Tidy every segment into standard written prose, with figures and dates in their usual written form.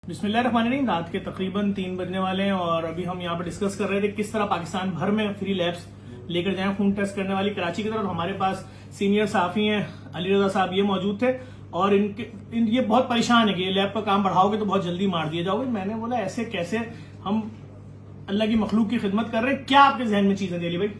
बिस्मिल्लाहिर्रहमानिर्रहीम। रात के तकरीबन 3 बजने वाले हैं और अभी हम यहाँ पर डिस्कस कर रहे थे किस तरह पाकिस्तान भर में फ्री लैब्स लेकर जाएं खून टेस्ट करने वाली कराची की तरफ। हमारे पास सीनियर साफी हैं अली रजा साहब, ये मौजूद थे और ये बहुत परेशान है कि ये लैब का काम बढ़ाओगे तो बहुत जल्दी मार दिए जाओगे। मैंने बोला ऐसे कैसे, हम अल्लाह की मखलूक की खिदमत कर रहे हैं। क्या आपके जहन में चीजें अली भाई?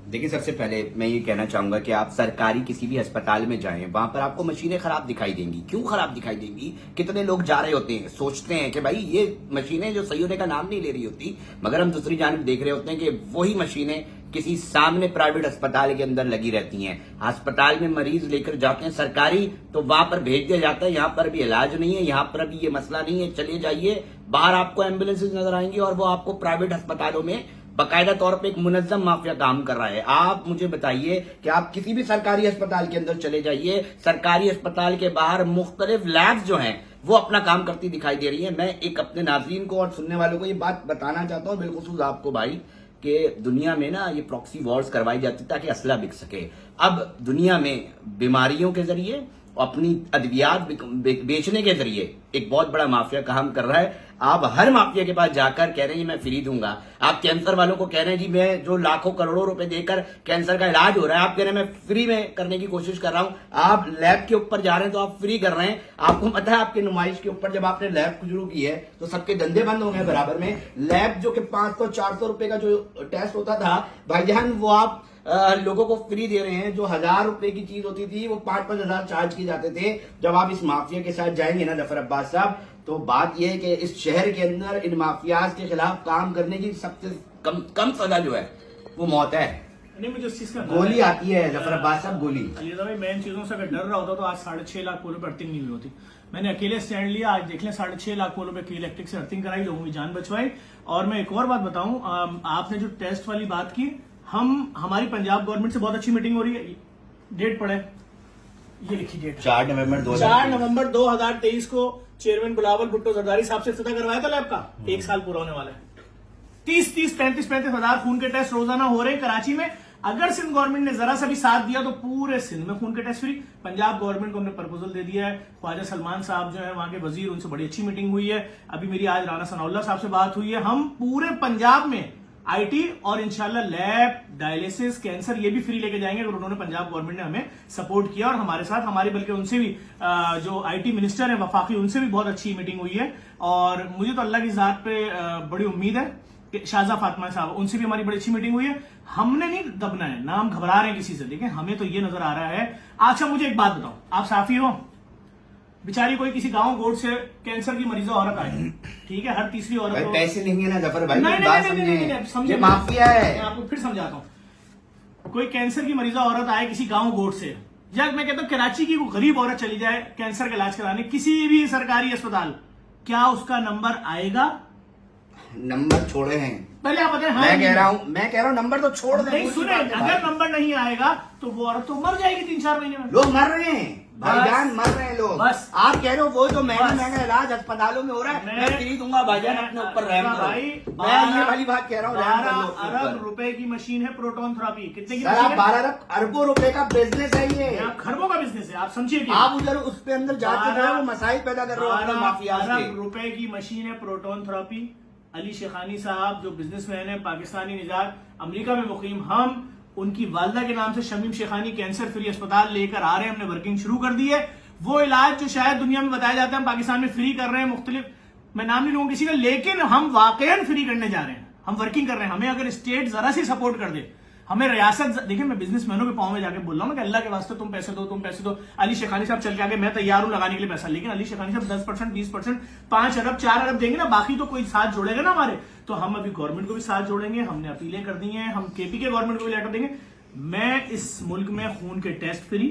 देखिए, सबसे पहले मैं ये कहना चाहूंगा कि आप सरकारी किसी भी अस्पताल में जाएं, वहां पर आपको मशीनें खराब दिखाई देंगी। क्यों खराब दिखाई देंगी? कितने लोग जा रहे होते हैं, सोचते हैं कि भाई ये मशीनें जो सही होने का नाम नहीं ले रही होती, मगर हम दूसरी जानिब देख रहे होते हैं कि वही मशीनें किसी सामने प्राइवेट अस्पताल के अंदर लगी रहती हैं। अस्पताल में मरीज लेकर जाते हैं सरकारी, तो वहां पर भेज दिया जाता है, यहाँ पर भी इलाज नहीं है, यहाँ पर भी ये मसला नहीं है, चले जाइए। बाहर आपको एम्बुलेंसेज नजर आएंगी और वो आपको प्राइवेट अस्पतालों में बाकायदा तौर पे एक मुनज्जम माफिया काम कर रहा है। आप मुझे बताइए कि आप किसी भी सरकारी अस्पताल के अंदर चले जाइए, सरकारी अस्पताल के बाहर मुख्तलिफ लैब्स जो हैं वो अपना काम करती दिखाई दे रही है। मैं एक अपने नाज़रीन को और सुनने वालों को ये बात बताना चाहता हूँ, बिलखुसूस आपको भाई, कि दुनिया में ना ये प्रॉक्सी वॉर्स करवाई जाती ताकि असला बिक सके। अब दुनिया में बीमारियों के जरिए अपनी अद्वियात बेचने के जरिए एक बहुत बड़ा माफिया काम कर रहा है। आप हर माफिया के पास जाकर कह रहे हैं जी मैं फ्री दूंगा। आप कैंसर वालों को कह रहे हैं जी मैं जो लाखों करोड़ों रुपए देकर कैंसर का इलाज हो रहा है, आप कह रहे हैं मैं फ्री में करने की कोशिश कर रहा हूं। आप लैब के ऊपर जा रहे हैं तो आप फ्री कर रहे हैं। आपको पता है आपकी नुमाइश के ऊपर जब आपने लैब शुरू की है तो सबके धंधे बंद हो गए बराबर में। लैब जो कि 500-400 रुपए का जो टेस्ट होता था भाईजान, वो आप लोगों को फ्री दे रहे हैं। जो 1000 रुपए की चीज होती थी वो 5-5 हजार चार्ज की जाते थे। जब आप इस माफिया के साथ जाएंगे ना जफर अब्बास साहब, तो बात यह है कि इस शहर के अंदर इन माफियाज के खिलाफ काम करने की सबसे कम सजा जो है वो मौत है। नहीं, मुझे इस चीज का गोली आती है जफर अब्बास साहब, गोली। अली रजा भाई, मैं इन चीजों से अगर डर रहा होता तो आज 6.5 लाख पोलों पर अर्थिंग नहीं हुई होती। मैंने अकेले स्टैंड लिया, आज देख लें 6.5 लाख पोलों पे इलेक्ट्रिक से अर्थिंग कराई, लोगों की जान बचवाई। और मैं एक और बात बताऊं, आपने जो टेस्ट वाली बात की, हमारी पंजाब गवर्नमेंट से बहुत अच्छी मीटिंग हो रही है। डेट पड़े, ये लिखी डेट 4 नवंबर 2023 को चेयरमैन बिलावल भुट्टो जरदारी साहब से इफ्तिताह करवाया था लैब का। 1 साल पूरा होने वाला है। 35 हजार खून के टेस्ट रोजाना हो रहे हैं कराची में। अगर सिंध गवर्नमेंट ने जरा सा भी साथ दिया तो पूरे सिंध में खून के टेस्ट फ्री। पंजाब गवर्नमेंट को हमने प्रपोजल दे दिया है। ख्वाजा सलमान साहब जो है वहां के वजीर, उनसे बड़ी अच्छी मीटिंग हुई है। अभी मेरी आज राना सनाउल्लाह साहब से बात हुई है। हम पूरे पंजाब में आईटी और इंशाल्लाह लैब, डायलिसिस, कैंसर ये भी फ्री लेके जाएंगे अगर उन्होंने पंजाब गवर्नमेंट ने हमें सपोर्ट किया और हमारे साथ, हमारी बल्कि उनसे भी जो आईटी मिनिस्टर है वफाकी, उनसे भी बहुत अच्छी मीटिंग हुई है। और मुझे तो अल्लाह की जात पे बड़ी उम्मीद है कि शाहजा फातिमा साहब, उनसे भी हमारी बड़ी अच्छी मीटिंग हुई है। हमने नहीं दबना है, ना हम घबरा रहे हैं किसी से, लेकिन हमें तो ये नजर आ रहा है। अच्छा, मुझे एक बात बताओ, आप साफी हो, बेचारी कोई किसी गांव गोट से कैंसर की मरीजों औरत आई, ठीक है, हर तीसरी औरत भाई पैसे नहीं है ना जफर भाई, नहीं, समझे, माफिया है। मैं आपको फिर समझाता हूं। कोई कैंसर की मरीजों औरत आए किसी गांव गोट से, या मैं कहता हूं कराची की कोई गरीब औरत चली जाए कैंसर का इलाज कराने किसी भी सरकारी अस्पताल, क्या उसका नंबर आएगा? नंबर छोड़े हैं पहले आप बताएं। हाँ, मैं कह रहा हूं नंबर तो छोड़ दे। नहीं सुने, अगर नंबर नहीं आएगा तो वो औरत तो मर जाएगी 3-4 महीने में। लोग मर रहे हैं भाईजान, मर रहे हैं लोग। बस आप कह रहे हो वो जो महंगा इलाज अस्पतालों में हो रहा है मैं फ्री दूंगा भाईजान, अपने ऊपर रहम करो भाई। मैं ये वाली बात कह रहा हूँ, 12 अरब रुपए की मशीन है प्रोटोन थेरेपी। कितने की? 12 अरबों रुपए का बिजनेस है ये, खरबों का बिजनेस है। आप समझिए, आप उधर उस पे अंदर जाके जो है वो मसाइल पैदा कर रहे हो माफिया। 12 अरब रुपए की मशीन है प्रोटोन थेरेपी। अली शेखानी साहब जो बिजनेसमैन है, पाकिस्तानी निजात, अमेरिका में मुकीम, हम उनकी वालदा के नाम से शमीम शेखानी कैंसर फ्री अस्पताल लेकर आ रहे हैं। हमने वर्किंग शुरू कर दी है। वो इलाज जो शायद दुनिया में बताया जाता है हम पाकिस्तान में फ्री कर रहे हैं, मुख्तलिफ, मैं नाम नहीं लूंगा किसी का, लेकिन हम वाकईन फ्री करने जा रहे हैं। हम वर्किंग कर रहे हैं। हमें अगर स्टेट जरा सी सपोर्ट कर दे, हमें रियासत, देखिए मैं बिजनेसमैनों के पांव में जाके बोल रहा हूं कि अल्लाह के वास्ते तुम पैसे दो, तुम पैसे दो। अली शेखानी साहब चल के आगे, मैं तैयार हूं लगाने के लिए पैसा, लेकिन अली शेखानी साहब 10%, 20%, 5 अरब, 4 अरब देंगे ना, बाकी तो कोई साथ जोड़ेगा ना हमारे। तो हम अभी गवर्नमेंट को भी साथ जोड़ेंगे। हमने अपीलें कर दी हैं, हम केपी के गवर्नमेंट को भी लेटर देंगे। मैं इस मुल्क में खून के टेस्ट फ्री,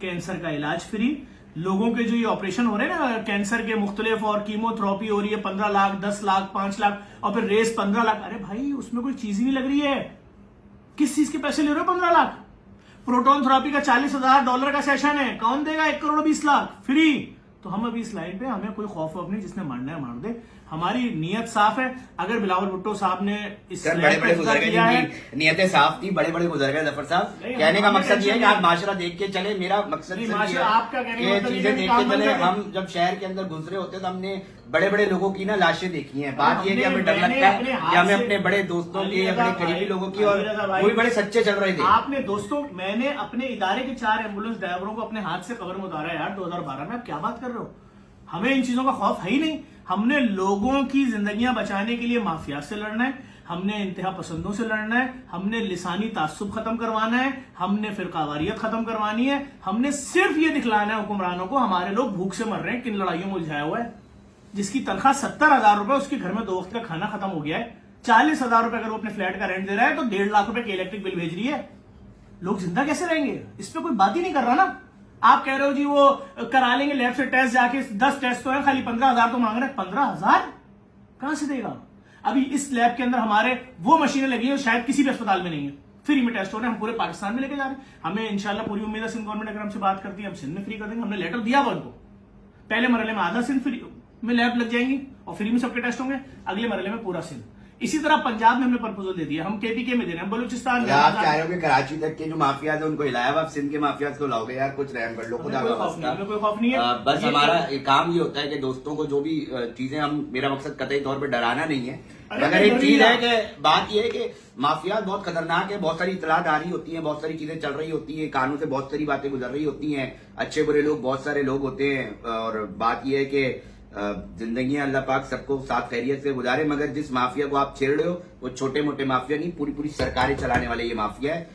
कैंसर का इलाज फ्री, लोगों के जो ये ऑपरेशन हो रहे हैं ना कैंसर के मुख्तलिफ, और कीमोथेरेपी हो रही है 15 लाख, 10 लाख, 5 लाख, और फिर रेस 15 लाख। अरे भाई उसमें कोई चीज ही नहीं लग रही है। किस चीज के पैसे ले रहे हो? 15 लाख। प्रोटोन थेरेपी का $40,000 का सेशन है, कौन देगा? 1,20,00,000 फ्री। तो हम अभी इस लाइन पे, हमें कोई खौफ नहीं, जिसने मारना है मार दे। हमारी नीयत साफ है। अगर बिलावल भुट्टो साहब ने इस बड़े गुजर गए, नीयतें साफ थी, बड़े गुजर गए जफर साहब। कहने का मकसद ये है कि आप माशरा देख के चले। मेरा मकसद आपका चीजें देख के चले। हम जब शहर के अंदर गुजरे होते तो हमने बड़े बड़े लोगों की ना लाशें देखी हैं। बात ये है कि हमें डर मैंने लगता अपने है हाथ कि हमें से- अपने बड़े दोस्तों अली के, रज़ा अपने करीबी भाई, लोगों की, अली और रज़ा भाई, वो भी बड़े सच्चे चल रहे थे। आपने दोस्तों, मैंने अपने इदारे के 4 एम्बुलेंस ड्राइवरों को अपने हाथ से कब्र में उतारा यार 2012 में। आप क्या बात कर रहे हो? हमें इन चीजों का खौफ है ही नहीं। हमने लोगों की जिंदगियां बचाने के लिए माफिया से लड़ना है, हमने इंतहा पसंदों से लड़ना है, हमने लिसानी तासुब खत्म करवाना है, हमने फिरकावारियत खत्म करवानी है, हमने सिर्फ ये दिखलाना है हुक्मरानों को हमारे लोग भूख से मर रहे हैं, किन लड़ाइयों में उलझाया हुआ है। जिसकी तनख्वाह 70,000 रुपए, उसके घर में 2 वक्त का खाना खत्म हो गया है। 40,000 रुपए अगर वो अपने फ्लैट का रेंट दे रहा है तो 1.5 लाख रुपए की इलेक्ट्रिक बिल भेज रही है। लोग जिंदा कैसे रहेंगे? इस पे कोई बात ही नहीं कर रहा ना। आप कह रहे हो जी वो करा लेंगे लैब से टेस्ट, जाके 10 टेस्ट तो है, खाली 15,000 तो मांग रहे हैं। 15,000 कहां से देगा? अभी इस लैब के अंदर हमारे वो मशीनें लगी हैं शायद किसी भी अस्पताल में नहीं है, फ्री में टेस्ट हो रहे हैं। हम पूरे पाकिस्तान में लेके जा रहे हैं। हमें इंशाल्लाह पूरी उम्मीद है सिंध गवर्नमेंट अगर हमसे बात करती है हम सिंध में फ्री कर देंगे। हमने लेटर दिया हुआ उनको। पहले मरहले में आधा सिंध फ्री में लैब लग जाएंगी और फ्री में सबके टेस्ट होंगे, अगले मरहले में पूरा सिंध। इसी तरह पंजाब में हमने प्रपोजल दे दिया, हम केपीके में दे रहे हैं, बलूचिस्तान में। आप चाह रहे हो कि कराची तक के जो माफियाज है उनको हिलाया, अब सिंध के माफियाज को लाओगे यार, कुछ रहम कर लो, खुदा का वास्ता। कोई खौफ नहीं है। बस हमारा काम ये होता है कि दोस्तों को जो भी चीजें, हम, मेरा मकसद कतई तौर पे डराना नहीं है, मगर एक चीज है कि बात यह है कि माफिया बहुत खतरनाक है। बहुत सारी इतलात आ रही होती है, बहुत सारी चीजें चल रही होती है, कानून से बहुत सारी बातें गुजर रही होती हैं, अच्छे बुरे लोग बहुत सारे लोग होते हैं। और बात यह है कि जिंदगी अल्लाह पाक सबको साथ खैरियत से गुजारे, मगर जिस माफिया को आप छेड़ रहे हो वो छोटे मोटे माफिया नहीं, पूरी पूरी सरकारें चलाने वाले ये माफिया है।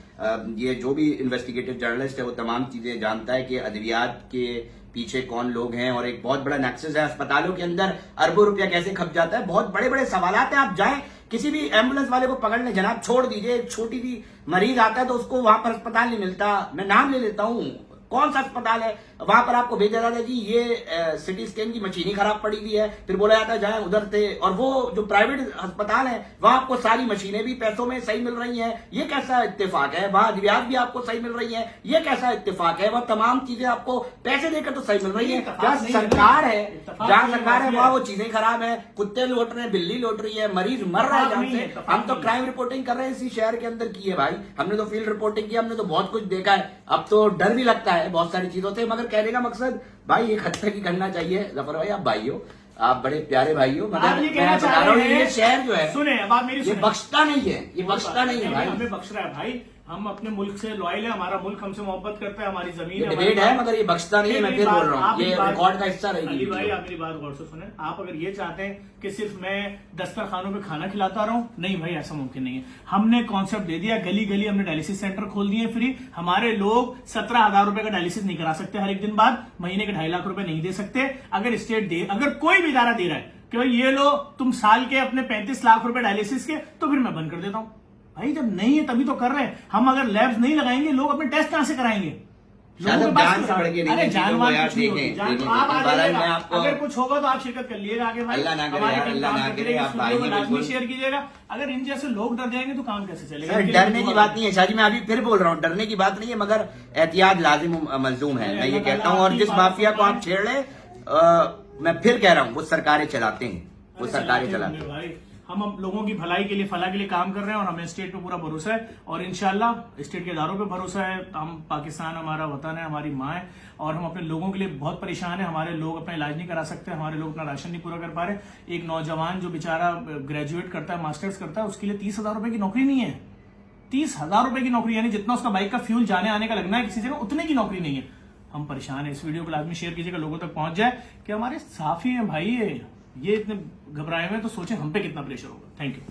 ये जो भी इन्वेस्टिगेटिव जर्नलिस्ट है वो तमाम चीजें जानता है कि अद्वियात के पीछे कौन लोग हैं, और एक बहुत बड़ा नेक्सस है। अस्पतालों के अंदर अरबों रुपया कैसे खप जाता है, बहुत बड़े बड़े सवालात हैं। आप जाएं किसी भी एम्बुलेंस वाले को पकड़ लें, जनाब छोड़ दीजिए, एक छोटी सी मरीज आता है तो उसको वहां पर अस्पताल नहीं मिलता। मैं नाम ले लेता हूं, कौन सा अस्पताल है, वहां पर आपको भेजा जाता है जी ये सिटी स्कैन की मशीन ही खराब पड़ी हुई है, फिर बोला जाता है जाए उधर से। और वो जो प्राइवेट अस्पताल है वहां आपको सारी मशीनें भी पैसों में सही मिल रही हैं, ये कैसा इत्तेफाक है। वहां अद्वियात भी आपको सही मिल रही है, ये कैसा इत्तेफाक है। वह तमाम चीजें आपको पैसे देकर तो सही मिल रही है। जहाँ सरकार है, जहाँ सरकार है वहां वो चीजें खराब है, कुत्ते लौट रहे हैं, बिल्ली लौट रही है, मरीज मर रहा है जहाँ से। हम तो क्राइम रिपोर्टिंग कर रहे हैं इसी शहर के अंदर की है भाई, हमने तो फील्ड रिपोर्टिंग की, हमने तो बहुत कुछ देखा है। अब तो डर भी लगता है बहुत सारी चीजों से, मगर कहने का मकसद भाई एक हद तक ही करना चाहिए। जफर भाई आप भाई हो, आप बड़े प्यारे भाई हो, मगर आप ये मैं कहना बता चाह रहा हूँ रहे हैं, ये शहर जो है, सुने अब आप मेरी ये सुने। बख्शता नहीं है, ये बख्शता नहीं है भाई। हमें बख्श रहा है भाई, हम अपने मुल्क से लॉयल है, हमारा मुल्क हमसे मोहब्बत करता है, हमारी जमीन ये है, डिबेट है, मगर ये बख्शता नहीं है। मैं फिर बोल रहा हूँ आप ये मेरी बात- रिकॉर्ड का हिस्सा अली रहेगी। भाई आप मेरी बात गौर से सुने। आप अगर ये चाहते हैं कि सिर्फ मैं दस्तरखानों पे खाना खिलाता रहूं, नहीं भाई ऐसा मुमकिन नहीं है। हमने कॉन्सेप्ट दे दिया, गली गली हमने डायलिसिस सेंटर खोल दिए फ्री। हमारे लोग 17,000 रुपए का डायलिसिस नहीं करा सकते हर एक दिन बाद, महीने के 2.5 लाख रुपए नहीं दे सकते। अगर स्टेट दे, अगर कोई भी इदारा दे रहा है कि भाई ये लो तुम साल के अपने 35 लाख रुपए डायलिसिस के, तो फिर मैं बंद कर देता हूं। भाई जब नहीं है तभी तो कर रहे हैं हम। अगर लैब्स नहीं लगाएंगे लोग अपने टेस्ट कहां से कराएंगे? लोगों के पास जान से बढ़ के नहीं अरे है चीजों को जानवर यार, कुछ नहीं होती। देखें, जान देखें, आप आ देखें, जाइएगा। मैं आपको- अगर कुछ होगा तो आप शिरकत कर लिएगा आगे भाई, अल्लाह ना करे हमारी यार, टीम अल्लाह काम ना करती करे, रहेगी, आप इस वीडियो को आइए लाजमी बिल्कुल। शेयर कीजिएगा। अगर इन जैसे लोग डर जाएंगे तो काम कैसे चलेगा? सर इनके लिए डरने की बात नहीं है शाहजी, मैं अभी फिर बोल रहा हूँ, डरने की बात नहीं है, मगर एहतियात लाजिम मलजूम है, मैं ये कहता हूँ। और जिस माफिया को आप छेड़ रहे, मैं फिर कह रहा हूँ वो सरकारें चलाते हैं, वो सरकारें चलाते हैं। भाई हम लोगों की भलाई के लिए, फलाह के लिए काम कर रहे हैं और हमें स्टेट पे पूरा भरोसा है और इंशाल्लाह स्टेट के इदारों पे भरोसा है। हम पाकिस्तान हमारा वतन है, हमारी माँ है और हम अपने लोगों के लिए बहुत परेशान है। हमारे लोग अपना इलाज नहीं करा सकते, हमारे लोग अपना राशन नहीं पूरा कर पा रहे। एक नौजवान जो बेचारा ग्रेजुएट करता है, मास्टर्स करता है, उसके लिए 30,000 रुपए की नौकरी नहीं है। 30,000 रुपए की नौकरी, यानी जितना उसका बाइक का फ्यूल जाने आने का लगना है किसी जगह, उतने की नौकरी नहीं है। हम परेशान है। इस वीडियो को लाजमी शेयर कीजिएगा, लोगों तक पहुंच जाए कि हमारे साफी है भाई, ये इतने घबराए हुए हैं तो सोचें हम पे कितना प्रेशर होगा। Thank you.